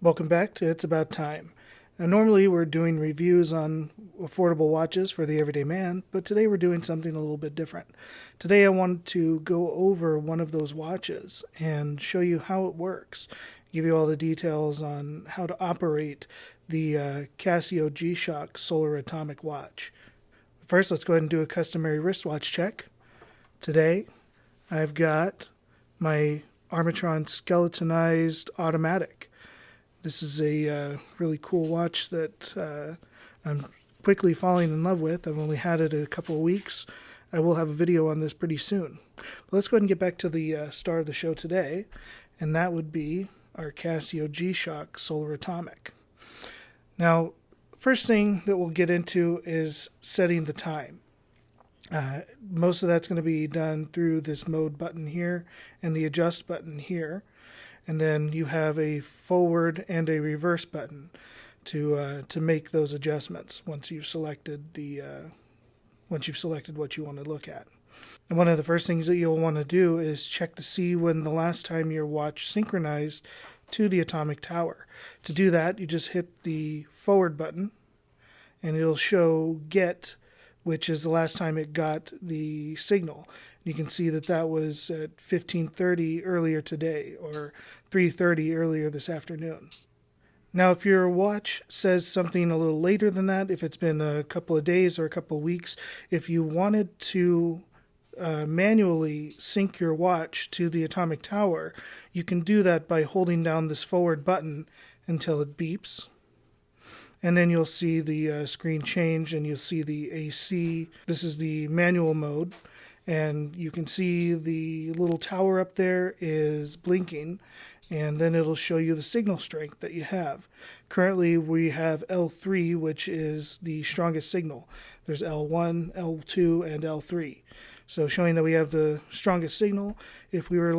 Welcome back to It's About Time. Now, normally we're doing reviews on affordable watches for the everyday man, but today we're doing something a little bit different. Today I wanted to go over one of those watches and show you how it works, give you all the details on how to operate the Casio G-Shock Solar Atomic Watch. First, let's go ahead and do a customary wristwatch check. Today, I've got my Armatron skeletonized automatic. This is a really cool watch that I'm quickly falling in love with. I've only had it a couple of weeks. I will have a video on this pretty soon. But let's go ahead and get back to the star of the show today, and that would be our Casio G-Shock Solar Atomic. Now, first thing that we'll get into is setting the time. Most of that's going to be done through this mode button here and the adjust button here. And then you have a forward and a reverse button to make those adjustments once you've selected what you want to look at. And one of the first things that you'll want to do is check to see when the last time your watch synchronized to the atomic tower. To do that, you just hit the forward button, and it'll show get, which is the last time it got the signal. You can see that that was at 15:30 earlier today or 3:30 earlier this afternoon. Now, if your watch says something a little later than that, if it's been a couple of days or a couple of weeks, if you wanted to manually sync your watch to the atomic tower, you can do that by holding down this forward button until it beeps. And then you'll see the screen change and you'll see the AC. This is the manual mode. And you can see the little tower up there is blinking, and then it'll show you the signal strength that you have. Currently, we have L3, which is the strongest signal. There's L1, L2, and L3. So showing that we have the strongest signal, if we were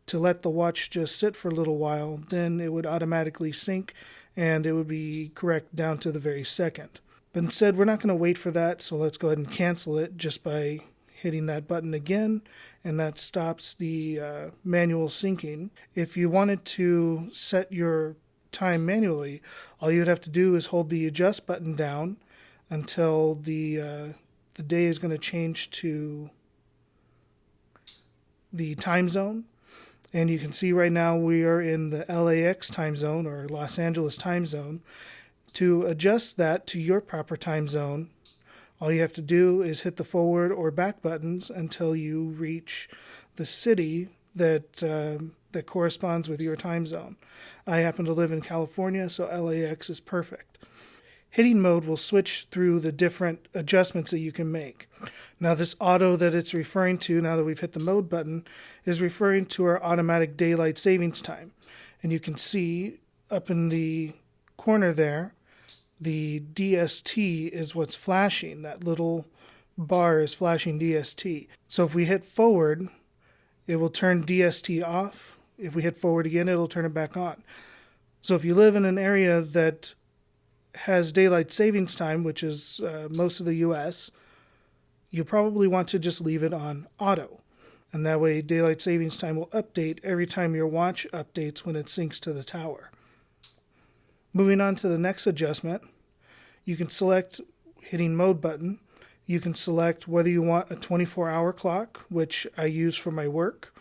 to let the watch just sit for a little while, then it would automatically sync, and it would be correct down to the very second. But instead, we're not going to wait for that, so let's go ahead and cancel it just by hitting that button again, and that stops the manual syncing. If you wanted to set your time manually, all you'd have to do is hold the adjust button down until the day is going to change to the time zone. And you can see right now we are in the LAX time zone, or Los Angeles time zone. To adjust that to your proper time zone, all you have to do is hit the forward or back buttons until you reach the city that corresponds with your time zone. I happen to live in California, so LAX is perfect. Hitting mode will switch through the different adjustments that you can make. Now, this auto that it's referring to, now that we've hit the mode button, is referring to our automatic daylight savings time. And you can see up in the corner there, the DST is what's flashing. That little bar is flashing DST. So if we hit forward, it will turn DST off. If we hit forward again, it'll turn it back on. So if you live in an area that has daylight savings time, which is most of the US, you probably want to just leave it on auto. And that way daylight savings time will update every time your watch updates when it syncs to the tower. Moving on to the next adjustment, you can select hitting mode button. You can select whether you want a 24-hour clock, which I use for my work,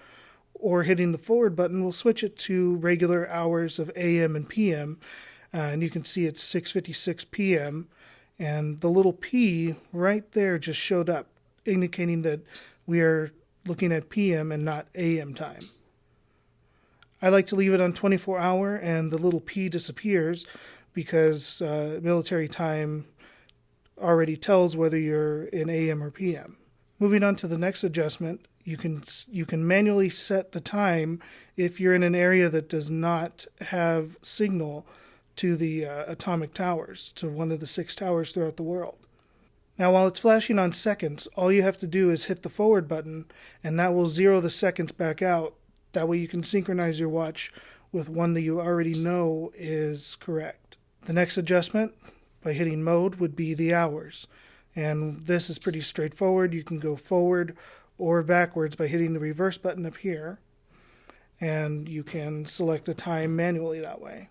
or hitting the forward button will switch it to regular hours of AM and PM. And you can see it's 6:56 PM, and the little P right there just showed up, indicating that we are looking at PM and not AM time. I like to leave it on 24-hour, and the little P disappears because military time already tells whether you're in AM or PM. Moving on to the next adjustment, you can manually set the time if you're in an area that does not have signal to the atomic towers, to one of the 6 towers throughout the world. Now, while it's flashing on seconds, all you have to do is hit the forward button, and that will zero the seconds back out. That way you can synchronize your watch with one that you already know is correct. The next adjustment, by hitting mode, would be the hours. And this is pretty straightforward. You can go forward or backwards by hitting the reverse button up here. And you can select a time manually that way.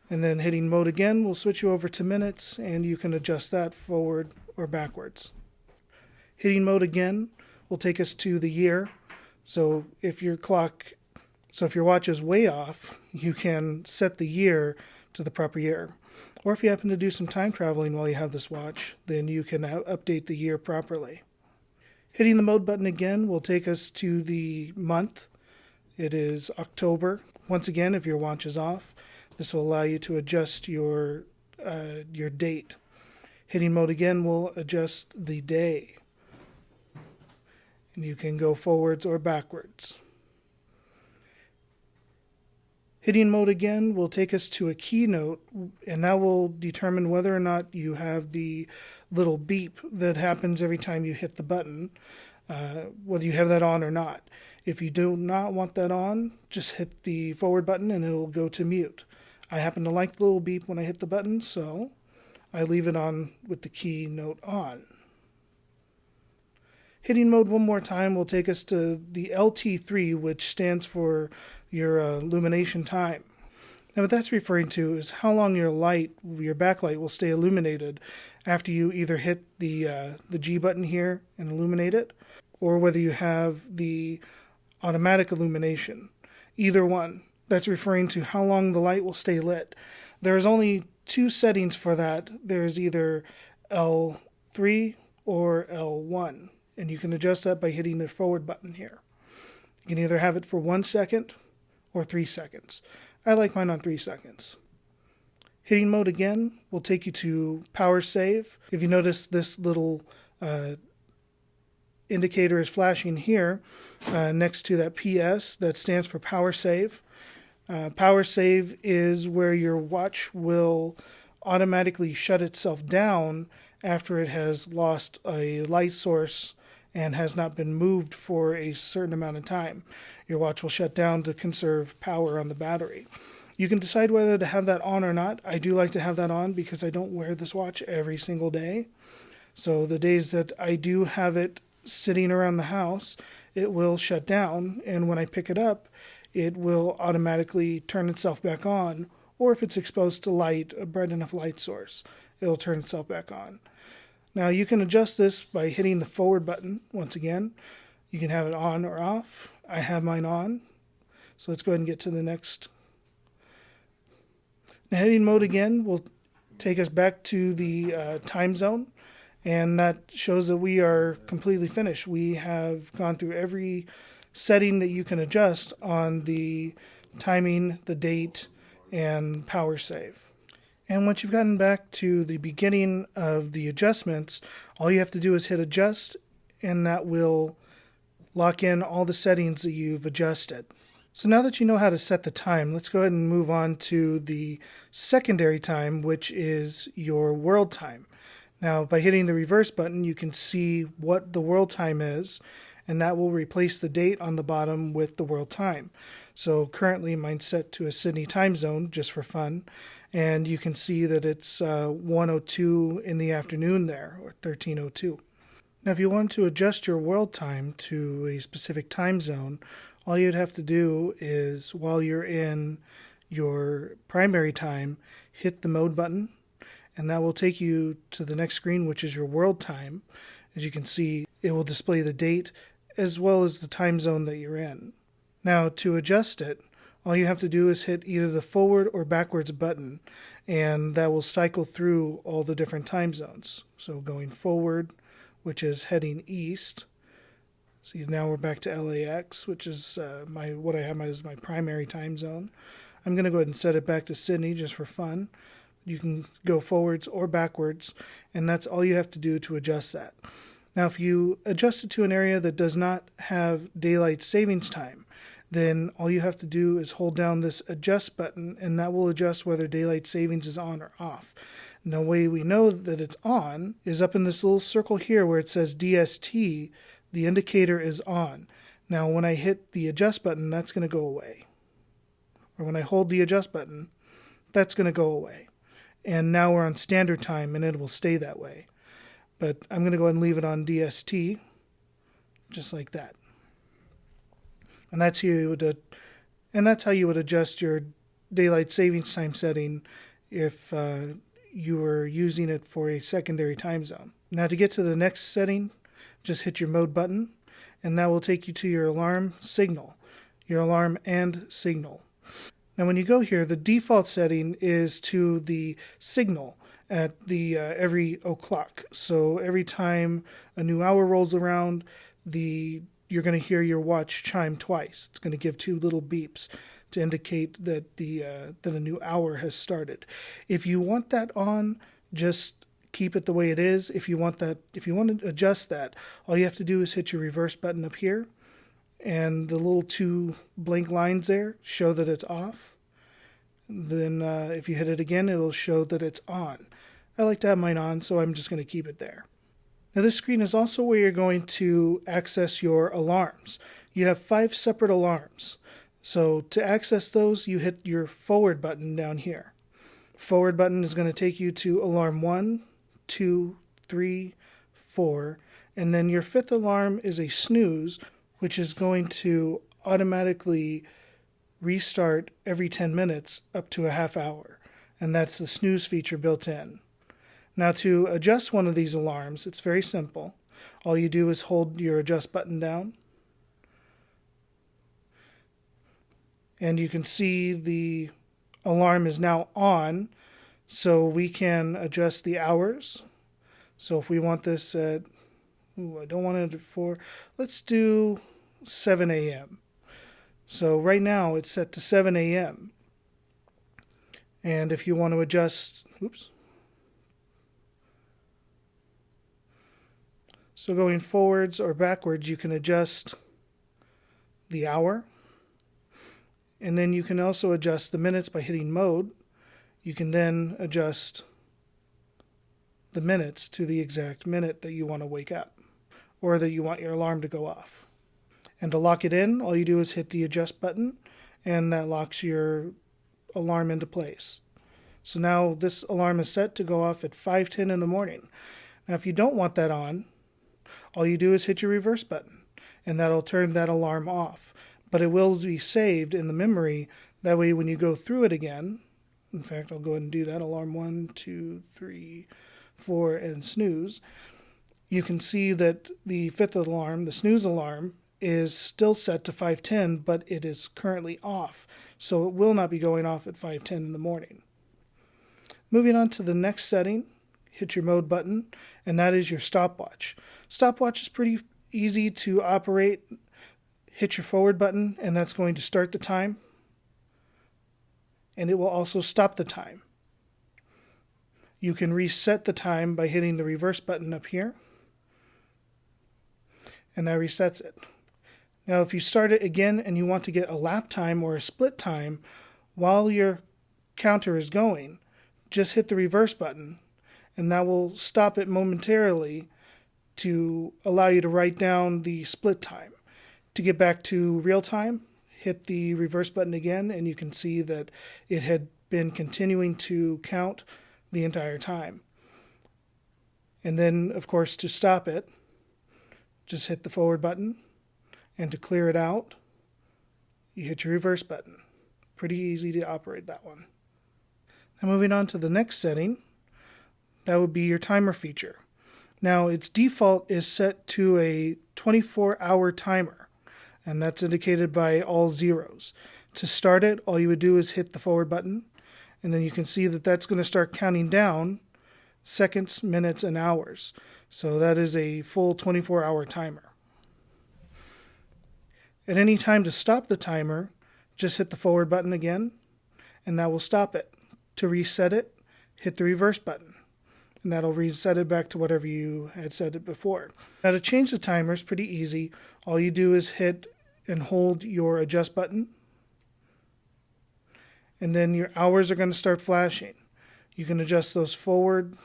And then hitting mode again will switch you over to minutes, and you can adjust that forward or backwards. Hitting mode again will take us to the year. So if your watch is way off, you can set the year to the proper year. Or if you happen to do some time traveling while you have this watch, then you can update the year properly. Hitting the mode button again will take us to the month. It is October. Once again, if your watch is off, this will allow you to adjust your date. Hitting mode again will adjust the day. And you can go forwards or backwards. Hitting mode again will take us to a keynote, and that will determine whether or not you have the little beep that happens every time you hit the button, whether you have that on or not. If you do not want that on, just hit the forward button and it'll go to mute. I happen to like the little beep when I hit the button, so I leave it on with the keynote on. Hitting mode one more time will take us to the LT3, which stands for your illumination time. Now what that's referring to is how long your backlight will stay illuminated after you either hit the G button here and illuminate it, or whether you have the automatic illumination. Either one. That's referring to how long the light will stay lit. There's only two settings for that. There's either L3 or L1, and you can adjust that by hitting the forward button here. You can either have it for 1 second or 3 seconds. I like mine on 3 seconds. Hitting mode again will take you to power save. If you notice, this little indicator is flashing here next to that PS that stands for power save. Power save is where your watch will automatically shut itself down after it has lost a light source and has not been moved for a certain amount of time. Your watch will shut down to conserve power on the battery. You can decide whether to have that on or not. I do like to have that on because I don't wear this watch every single day. So the days that I do have it sitting around the house, it will shut down, and when I pick it up, it will automatically turn itself back on, or if it's exposed to light, a bright enough light source, it'll turn itself back on. Now you can adjust this by hitting the forward button once again. You can have it on or off. I have mine on. So let's go ahead and get to the next. The heading mode again will take us back to the time zone, and that shows that we are completely finished. We have gone through every setting that you can adjust on the timing, the date, and power save. And once you've gotten back to the beginning of the adjustments, all you have to do is hit adjust, and that will lock in all the settings that you've adjusted. So now that you know how to set the time, let's go ahead and move on to the secondary time, which is your world time. Now, by hitting the reverse button, you can see what the world time is, and that will replace the date on the bottom with the world time. So currently mine's set to a Sydney time zone just for fun, and you can see that it's 1:02 in the afternoon there, or 13:02. Now if you want to adjust your world time to a specific time zone, all you'd have to do is, while you're in your primary time, hit the mode button, and that will take you to the next screen, which is your world time. As you can see, it will display the date as well as the time zone that you're in. Now, to adjust it, all you have to do is hit either the forward or backwards button, and that will cycle through all the different time zones. So going forward, which is heading east. See, now we're back to LAX, which is what I have as my primary time zone. I'm going to go ahead and set it back to Sydney just for fun. You can go forwards or backwards, and that's all you have to do to adjust that. Now, if you adjust it to an area that does not have daylight savings time, then all you have to do is hold down this adjust button, and that will adjust whether daylight savings is on or off. And the way we know that it's on is up in this little circle here where it says DST, the indicator is on. Now, when I hit the adjust button, that's going to go away. Or when I hold the adjust button, that's going to go away. And now we're on standard time, and it will stay that way. But I'm going to go ahead and leave it on DST, just like that. And that's how you would adjust your daylight savings time setting if you were using it for a secondary time zone. Now to get to the next setting, just hit your mode button, and that will take you to your alarm signal, your alarm and signal. Now when you go here, the default setting is to the signal at the every o'clock. So every time a new hour rolls around, you're going to hear your watch chime twice. It's going to give two little beeps to indicate that that a new hour has started. If you want that on, just keep it the way it is. If you want to adjust that, all you have to do is hit your reverse button up here, and the little two blank lines there show that it's off. Then if you hit it again, it'll show that it's on. I like to have mine on, so I'm just going to keep it there. Now this screen is also where you're going to access your alarms. You have 5 separate alarms. So to access those, you hit your forward button down here. Forward button is going to take you to alarm 1, 2, 3, 4, and then your 5th alarm is a snooze, which is going to automatically restart every 10 minutes up to a half hour, and that's the snooze feature built in. Now to adjust one of these alarms, it's very simple. All you do is hold your adjust button down, and you can see the alarm is now on, so we can adjust the hours. So if we want this at, I don't want it at 4, let's do 7 a.m. So right now it's set to 7 a.m. And if you want to adjust, so going forwards or backwards, you can adjust the hour. And then you can also adjust the minutes by hitting mode. You can then adjust the minutes to the exact minute that you want to wake up or that you want your alarm to go off. And to lock it in, all you do is hit the adjust button, and that locks your alarm into place. So now this alarm is set to go off at 5:10 in the morning. Now if you don't want that on, all you do is hit your reverse button, and that'll turn that alarm off. But it will be saved in the memory. That way when you go through it again, in fact, I'll go ahead and do that. Alarm 1, 2, 3, 4, and snooze. You can see that the 5th alarm, the snooze alarm, is still set to 5:10, but it is currently off. So it will not be going off at 5:10 in the morning. Moving on to the next setting, hit your mode button, and that is your stopwatch. Stopwatch is pretty easy to operate. Hit your forward button, and that's going to start the time. And it will also stop the time. You can reset the time by hitting the reverse button up here. And that resets it. Now if you start it again and you want to get a lap time or a split time while your counter is going, just hit the reverse button, and that will stop it momentarily to allow you to write down the split time. To get back to real time, hit the reverse button again, and you can see that it had been continuing to count the entire time. And then, of course, to stop it, just hit the forward button, and to clear it out, you hit your reverse button. Pretty easy to operate that one. Now moving on to the next setting, that would be your timer feature. Now its default is set to a 24-hour timer, and that's indicated by all zeros. To start it, all you would do is hit the forward button, and then you can see that that's going to start counting down seconds, minutes, and hours. So that is a full 24-hour timer. At any time to stop the timer, just hit the forward button again, and that will stop it. To reset it, hit the reverse button, and that'll reset it back to whatever you had set it before. Now to change the timer is pretty easy. All you do is hit and hold your adjust button, and then your hours are going to start flashing. You can adjust those forward,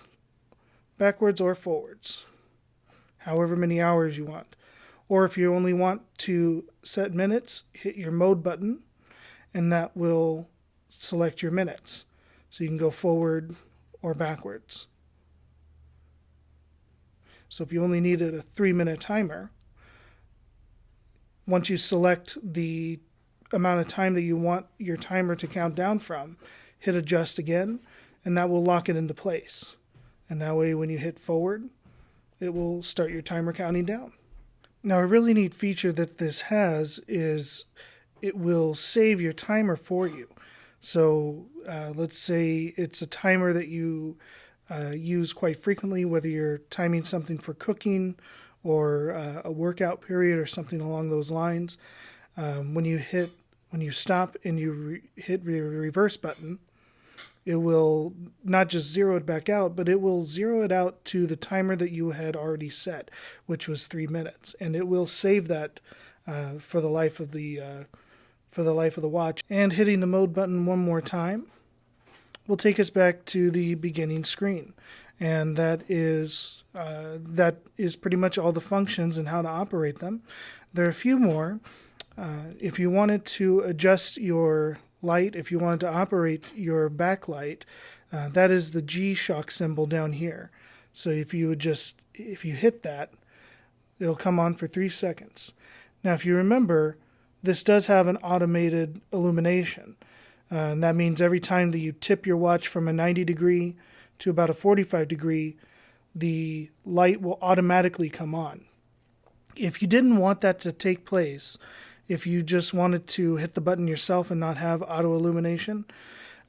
backwards, or forwards, however many hours you want. Or if you only want to set minutes, hit your mode button, and that will select your minutes. So you can go forward or backwards. So if you only needed a 3-minute timer, once you select the amount of time that you want your timer to count down from, hit adjust again, and that will lock it into place. And that way when you hit forward, it will start your timer counting down. Now, a really neat feature that this has is it will save your timer for you. So let's say it's a timer that you use quite frequently, whether you're timing something for cooking or a workout period or something along those lines. When you stop and you hit the reverse button, it will not just zero it back out, but it will zero it out to the timer that you had already set, which was 3 minutes, and it will save that for the life of the watch. And hitting the mode button one more time will take us back to the beginning screen, and that is pretty much all the functions and how to operate them. There are a few more. If you wanted to adjust your light, if you wanted to operate your backlight, that is the G-Shock symbol down here. So if you hit that, it'll come on for 3 seconds. Now, if you remember, this does have an automated illumination. And that means every time that you tip your watch from a 90 degree to about a 45 degree, the light will automatically come on. If you didn't want that to take place, if you just wanted to hit the button yourself and not have auto illumination,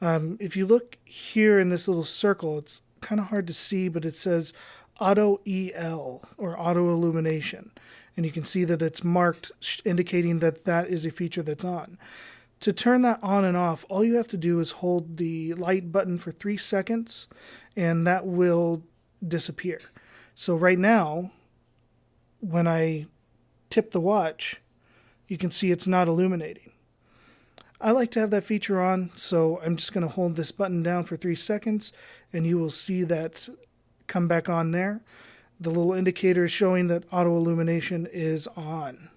if you look here in this little circle, it's kind of hard to see, but it says auto EL or auto illumination. And you can see that it's marked, indicating that that is a feature that's on. To turn that on and off, all you have to do is hold the light button for 3 seconds, and that will disappear. So right now, when I tip the watch, you can see it's not illuminating. I like to have that feature on, so I'm just going to hold this button down for 3 seconds, and you will see that come back on there. The little indicator is showing that auto illumination is on.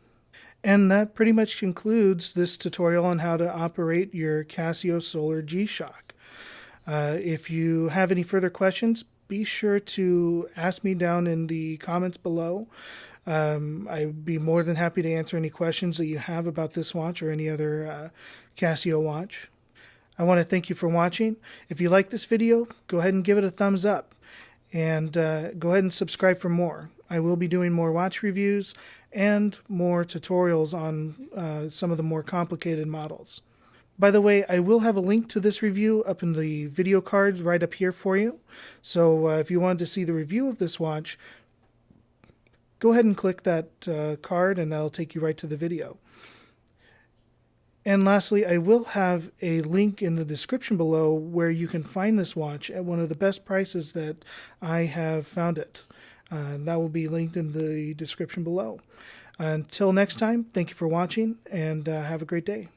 And that pretty much concludes this tutorial on how to operate your Casio Solar G-Shock. If you have any further questions, be sure to ask me down in the comments below. I'd be more than happy to answer any questions that you have about this watch or any other Casio watch. I want to thank you for watching. If you like this video, go ahead and give it a thumbs up. And go ahead and subscribe for more. I will be doing more watch reviews and more tutorials on some of the more complicated models. By the way, I will have a link to this review up in the video card right up here for you. So if you wanted to see the review of this watch, go ahead and click that card and that'll take you right to the video. And lastly, I will have a link in the description below where you can find this watch at one of the best prices that I have found it. That will be linked in the description below. Until next time, thank you for watching and have a great day.